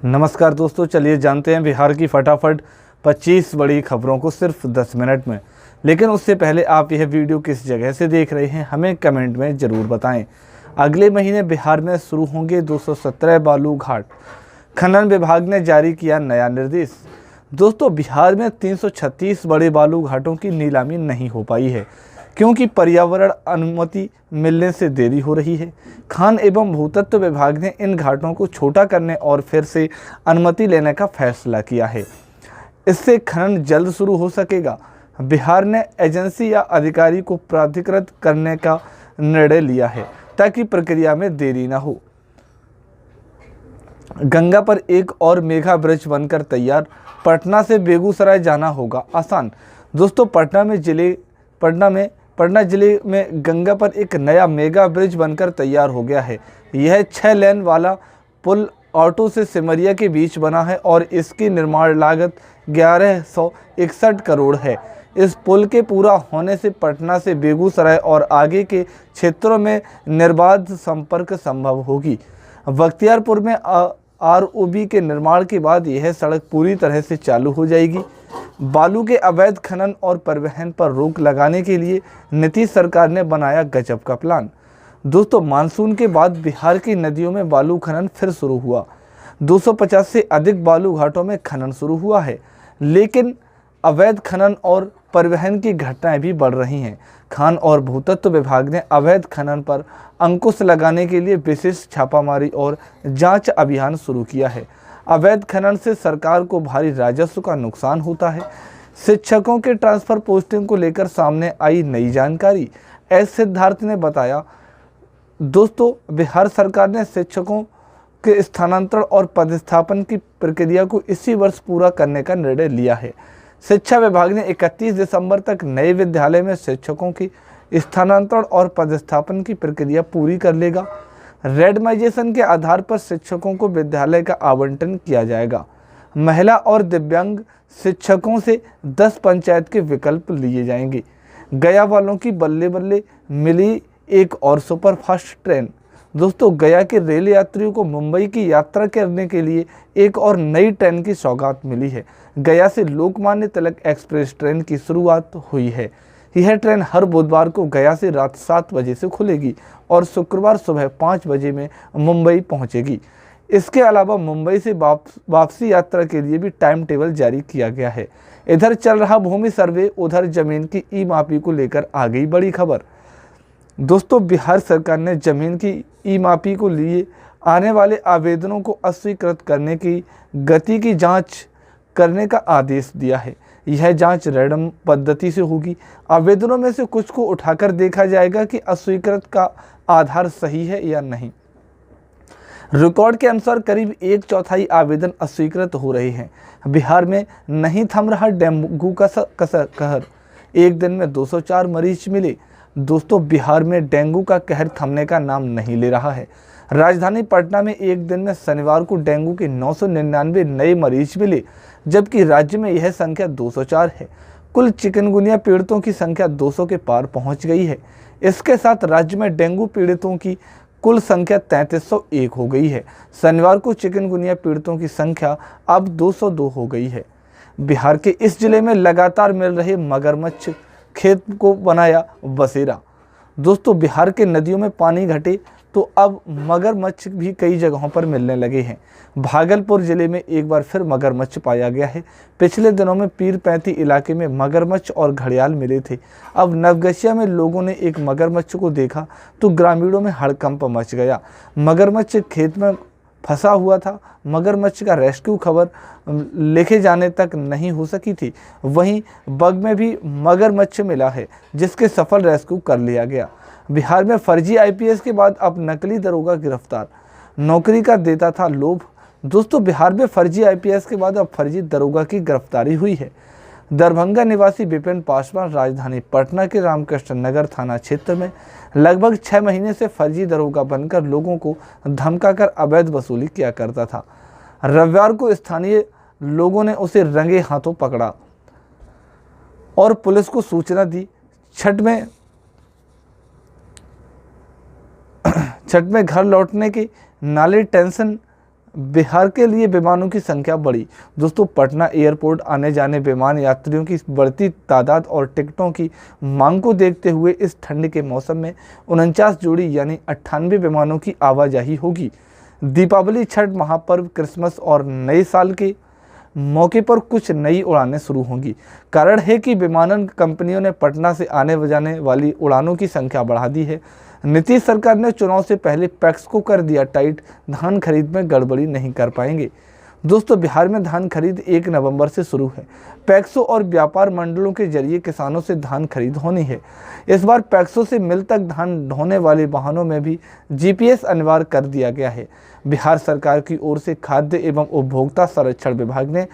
नमस्कार दोस्तों, चलिए जानते हैं बिहार की फटाफट 25 बड़ी खबरों को सिर्फ 10 मिनट में। लेकिन उससे पहले आप यह वीडियो किस जगह से देख रहे हैं हमें कमेंट में ज़रूर बताएं। अगले महीने बिहार में शुरू होंगे 217 बालू घाट, खनन विभाग ने जारी किया नया निर्देश। दोस्तों, बिहार में 336 बड़े बालू घाटों की नीलामी नहीं हो पाई है क्योंकि पर्यावरण अनुमति मिलने से देरी हो रही है। खान एवं भूतत्व विभाग ने इन घाटों को छोटा करने और फिर से अनुमति लेने का फैसला किया है। इससे खनन जल्द शुरू हो सकेगा। बिहार ने एजेंसी या अधिकारी को प्राधिकृत करने का निर्णय लिया है ताकि प्रक्रिया में देरी न हो। गंगा पर एक और मेगा ब्रिज बनकर तैयार, पटना से बेगूसराय जाना होगा आसान। दोस्तों, पटना जिले में गंगा पर एक नया मेगा ब्रिज बनकर तैयार हो गया है। यह 6 लेन वाला पुल ऑटो से सिमरिया के बीच बना है और इसकी निर्माण लागत 1161 करोड़ है। इस पुल के पूरा होने से पटना से बेगूसराय और आगे के क्षेत्रों में निर्बाध संपर्क संभव होगी। बख्तियारपुर में आरओबी के निर्माण के बाद यह सड़क पूरी तरह से चालू हो जाएगी। बालू के अवैध खनन और परिवहन पर रोक लगाने के लिए नीतीश सरकार ने बनाया गजब का प्लान। दोस्तों, मानसून के बाद बिहार की नदियों में बालू खनन फिर शुरू हुआ। 250 से अधिक बालू घाटों में खनन शुरू हुआ है, लेकिन अवैध खनन और परिवहन की घटनाएं भी बढ़ रही हैं। खान और भूतत्व विभाग ने अवैध खनन पर अंकुश लगाने के लिए विशेष छापामारी और जांच अभियान शुरू किया है। अवैध खनन से सरकार को भारी राजस्व का नुकसान होता है। शिक्षकों के ट्रांसफर पोस्टिंग को लेकर सामने आई नई जानकारी, एस सिद्धार्थ ने बताया। दोस्तों, बिहार सरकार ने शिक्षकों के स्थानांतरण और पदस्थापन की प्रक्रिया को इसी वर्ष पूरा करने का निर्णय लिया है। शिक्षा विभाग ने 31 दिसंबर तक नए विद्यालय में शिक्षकों की स्थानांतरण और पदस्थापन की प्रक्रिया पूरी कर लेगा। रेंडमाइजेशन के आधार पर शिक्षकों को विद्यालय का आवंटन किया जाएगा। महिला और दिव्यांग शिक्षकों से 10 पंचायत के विकल्प लिए जाएंगे। गया वालों की बल्ले बल्ले मिली एक और सुपरफास्ट ट्रेन। दोस्तों, गया के रेल यात्रियों को मुंबई की यात्रा करने के लिए एक और नई ट्रेन की सौगात मिली है। गया से लोकमान्य तिलक एक्सप्रेस ट्रेन की शुरुआत हुई है। यह ट्रेन हर बुधवार को गया से रात 7 बजे से खुलेगी और शुक्रवार सुबह 5 बजे में मुंबई पहुंचेगी। इसके अलावा मुंबई से वापसी यात्रा के लिए भी टाइम टेबल जारी किया गया है। इधर चल रहा भूमि सर्वे, उधर जमीन की ई मापी को लेकर आ गई बड़ी खबर। दोस्तों, बिहार सरकार ने जमीन की ई मापी को लिए आने वाले आवेदनों को अस्वीकृत करने की गति की जांच करने का आदेश दिया है। यह जांच रैंडम पद्धति से होगी। आवेदनों में से कुछ को उठाकर देखा जाएगा कि अस्वीकृत का आधार सही है या नहीं। रिकॉर्ड के अनुसार करीब 1/4 आवेदन अस्वीकृत हो रहे हैं। बिहार में नहीं थम रहा डेंगू का कहर, एक दिन में 204 मरीज मिले। दोस्तों, बिहार में डेंगू का कहर थमने का नाम नहीं ले रहा है। राजधानी पटना में एक दिन में शनिवार को डेंगू के 999 नए मरीज मिले, जबकि राज्य में यह संख्या 204 है। कुल चिकनगुनिया पीड़ितों की संख्या 200 के पार पहुंच गई है। इसके साथ राज्य में डेंगू पीड़ितों की कुल संख्या 3301 हो गई है। शनिवार को चिकनगुनिया पीड़ितों की संख्या अब 202 हो गई है। बिहार के इस जिले में लगातार मिल रहे मगरमच्छ खेत को बनाया बसेरा। दोस्तों, बिहार के नदियों में पानी घटे तो अब मगरमच्छ भी कई जगहों पर मिलने लगे हैं। भागलपुर जिले में एक बार फिर मगरमच्छ पाया गया है। पिछले दिनों में पीरपैंती इलाके में मगरमच्छ और घड़ियाल मिले थे। अब नवगछिया में लोगों ने एक मगरमच्छ को देखा तो ग्रामीणों में हड़कंप मच गया। मगरमच्छ खेत में फंसा हुआ था। मगरमच्छ का रेस्क्यू खबर लिखे जाने तक नहीं हो सकी थी। वहीं बग में भी मगरमच्छ मिला है, जिसके सफल रेस्क्यू कर लिया गया। बिहार में फर्जी आईपीएस के बाद अब नकली दरोगा गिरफ्तार, नौकरी का देता था लोभ। दोस्तों, बिहार में फर्जी आईपीएस के बाद अब फर्जी दरोगा की गिरफ्तारी हुई है। दरभंगा निवासी विपिन पासवान राजधानी पटना के रामकृष्ण नगर थाना क्षेत्र में लगभग 6 महीने से फर्जी दरोगा बनकर लोगों को धमकाकर अवैध वसूली किया करता था। रविवार को स्थानीय लोगों ने उसे रंगे हाथों पकड़ा और पुलिस को सूचना दी। छठ में घर लौटने की नाली टेंशन बिहार के लिए विमानों की संख्या बढ़ी। दोस्तों, पटना एयरपोर्ट आने जाने विमान यात्रियों की बढ़ती तादाद और टिकटों की मांग को देखते हुए इस ठंड के मौसम में 49 जोड़ी यानी 98 विमानों की आवाजाही होगी। दीपावली, छठ महापर्व, क्रिसमस और नए साल के मौके पर कुछ नई उड़ानें शुरू होंगी। कारण है कि विमानन कंपनियों ने पटना से आने जाने वाली उड़ानों की संख्या बढ़ा दी है। नीतीश सरकार ने चुनाव से पहले पैक्स को कर दिया टाइट, धान खरीद में गड़बड़ी नहीं कर पाएंगे। दोस्तों, बिहार में धान खरीद 1 नवंबर से शुरू है। पैक्सों और व्यापार मंडलों के जरिए किसानों से धान खरीद होनी है। इस बार पैक्सों से मिल तक धान ढोने वाले वाहनों में भी जीपीएस अनिवार्य कर दिया गया है। बिहार सरकार की ओर से खाद्य एवं उपभोक्ता संरक्षण विभाग ने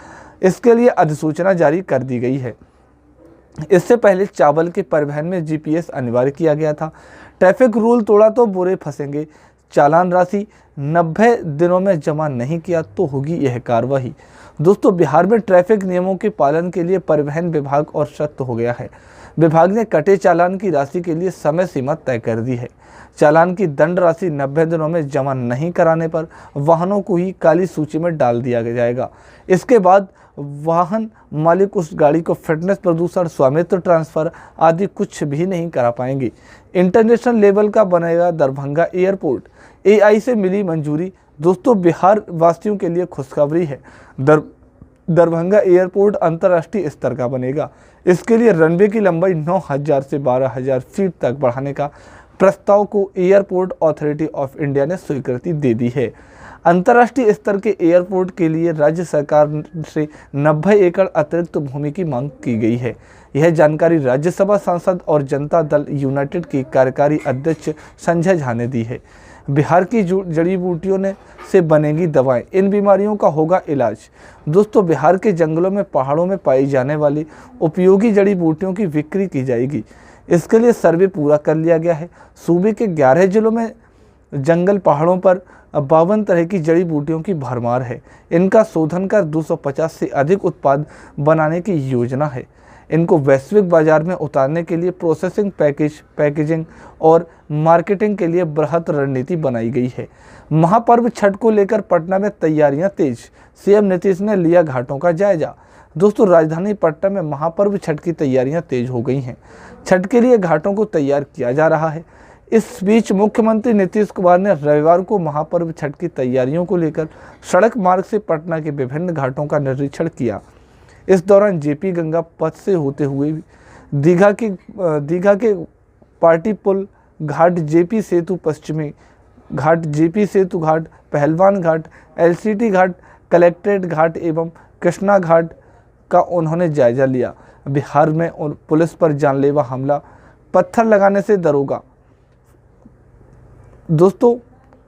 इसके लिए अधिसूचना जारी कर दी गई है। इससे पहले चावल के परिवहन में जीपीएस अनिवार्य किया गया था। ट्रैफिक रूल तोड़ा तो बुरे फंसेंगे। चालान राशि 90 दिनों में जमा नहीं किया तो होगी यह कार्रवाई। दोस्तों, बिहार में ट्रैफिक नियमों के पालन के लिए परिवहन विभाग और सख्त हो गया है। विभाग ने कटे चालान की राशि के लिए समय सीमा तय कर दी है। चालान की दंड राशि 90 दिनों में जमा नहीं कराने पर वाहनों को ही काली सूची में डाल दिया जाएगा। इसके बाद वाहन मालिक उस गाड़ी को फिटनेस, प्रदूषण, स्वामित्व ट्रांसफर आदि कुछ भी नहीं करा पाएंगे। इंटरनेशनल लेवल का बनेगा दरभंगा एयरपोर्ट, एआई से मिली मंजूरी। दोस्तों, बिहार वासियों के लिए खुशखबरी है। दरभंगा एयरपोर्ट अंतर्राष्ट्रीय स्तर का बनेगा। इसके लिए रनवे की लंबाई 9000 से 12000 फीट तक बढ़ाने का प्रस्ताव को एयरपोर्ट अथॉरिटी ऑफ इंडिया ने स्वीकृति दे दी है। अंतर्राष्ट्रीय स्तर के एयरपोर्ट के लिए राज्य सरकार से 90 एकड़ अतिरिक्त भूमि की मांग की गई है। यह जानकारी राज्यसभा सांसद और जनता दल यूनाइटेड की कार्यकारी अध्यक्ष संजय झा ने दी है। बिहार की जड़ी बूटियों से बनेगी दवाएं, इन बीमारियों का होगा इलाज। दोस्तों, बिहार के जंगलों में, पहाड़ों में पाई जाने वाली उपयोगी जड़ी बूटियों की बिक्री की जाएगी। इसके लिए सर्वे पूरा कर लिया गया है। सूबे के 11 जिलों में जंगल, पहाड़ों पर 52 तरह की जड़ी बूटियों की भरमार है। इनका शोधन कर 250 से अधिक उत्पाद बनाने की योजना है। इनको वैश्विक बाजार में उतारने के लिए प्रोसेसिंग, पैकेजिंग और मार्केटिंग के लिए बृहत रणनीति बनाई गई है। महापर्व छठ को लेकर पटना में तैयारियां तेज, सीएम नीतीश ने लिया घाटों का जायजा। दोस्तों, राजधानी पटना में महापर्व छठ की तैयारियां तेज हो गई हैं। छठ के लिए घाटों को तैयार किया जा रहा है। इस बीच मुख्यमंत्री नीतीश कुमार ने रविवार को महापर्व छठ की तैयारियों को लेकर सड़क मार्ग से पटना के विभिन्न घाटों का निरीक्षण किया। इस दौरान जेपी गंगा पथ से होते हुए दीघा के पार्टी पुल घाट, जेपी सेतु पश्चिमी घाट, जेपी सेतु घाट, पहलवान घाट, एलसीटी घाट, कलेक्ट्रेट घाट एवं कृष्णा घाट का उन्होंने जायजा लिया। बिहार में पुलिस पर जानलेवा हमला, पत्थर लगाने से दरोगा। दोस्तों,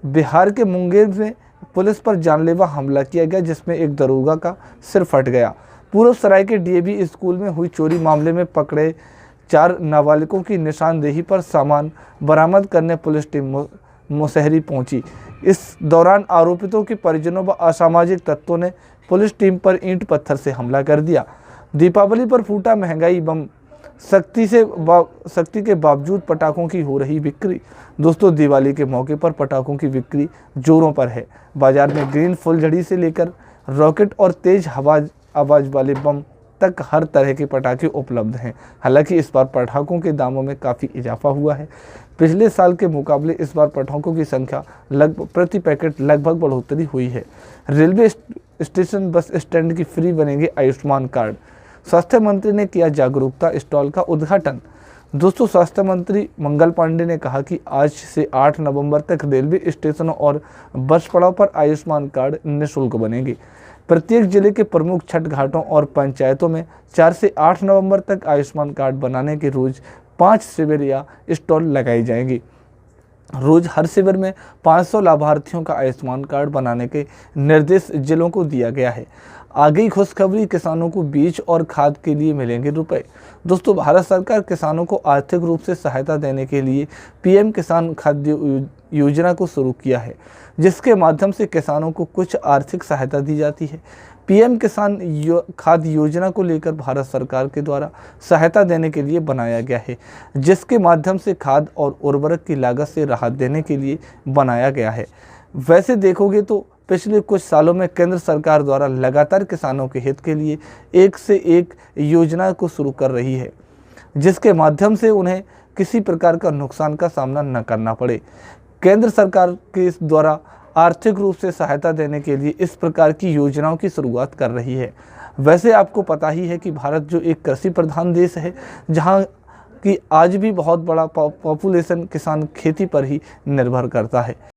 बिहार के मुंगेर में पुलिस पर जानलेवा हमला किया गया, जिसमें एक दरोगा का सिर फट गया। पूर्व सराय के डीएवी स्कूल में हुई चोरी मामले में पकड़े 4 नाबालिगों की निशानदेही पर सामान बरामद करने पुलिस टीम मुसहरी पहुंची। इस दौरान आरोपितों के परिजनों व असामाजिक तत्वों ने पुलिस टीम पर ईंट पत्थर से हमला कर दिया। दीपावली पर फूटा महंगाई बम, सख्ती के बावजूद पटाखों की हो रही बिक्री। दोस्तों, दिवाली के मौके पर पटाखों की बिक्री जोरों पर है। बाजार में ग्रीन फुलझड़ी से लेकर रॉकेट और तेज आवाज वाले बम तक हर तरह के पटाखे उपलब्ध हैं। हालांकि इस बार पटाखों के दामों में काफ़ी इजाफा हुआ है। पिछले साल के मुकाबले इस बार पटाखों की संख्या प्रति पैकेट लगभग बढ़ोतरी हुई है। रेलवे स्टेशन, बस स्टैंड की फ्री बनेंगे आयुष्मान कार्ड। स्वास्थ्य मंत्री ने किया जागरूकता स्टॉल का उद्घाटन। दोस्तों, स्वास्थ्य मंत्री मंगल पांडे ने कहा कि आज से 8 नवंबर तक रेलवे स्टेशनों और बस पड़ाव पर आयुष्मान कार्ड निःशुल्क बनेंगे। प्रत्येक जिले के प्रमुख छठ घाटों और पंचायतों में 4 से 8 नवंबर तक आयुष्मान कार्ड बनाने के रोज 5 शिविर या स्टॉल लगाई जाएंगी। रोज हर शिविर में 500 लाभार्थियों का आयुष्मान कार्ड बनाने के निर्देश जिलों को दिया गया है। आगे खुशखबरी, किसानों को बीज और खाद के लिए मिलेंगे रुपए। दोस्तों, भारत सरकार किसानों को आर्थिक रूप से सहायता देने के लिए पीएम किसान खाद्य योजना को शुरू किया है, जिसके माध्यम से किसानों को कुछ आर्थिक सहायता दी जाती है। पीएम किसान खाद्य योजना को लेकर भारत सरकार के द्वारा सहायता देने के लिए बनाया गया है, जिसके माध्यम से खाद और उर्वरक की लागत से राहत देने के लिए बनाया गया है। वैसे देखोगे तो पिछले कुछ सालों में केंद्र सरकार द्वारा लगातार किसानों के हित के लिए एक से एक योजना को शुरू कर रही है, जिसके माध्यम से उन्हें किसी प्रकार का नुकसान का सामना न करना पड़े। केंद्र सरकार के द्वारा आर्थिक रूप से सहायता देने के लिए इस प्रकार की योजनाओं की शुरुआत कर रही है। वैसे आपको पता ही है कि भारत जो एक कृषि प्रधान देश है, जहां कि आज भी बहुत बड़ा पॉपुलेशन किसान खेती पर ही निर्भर करता है।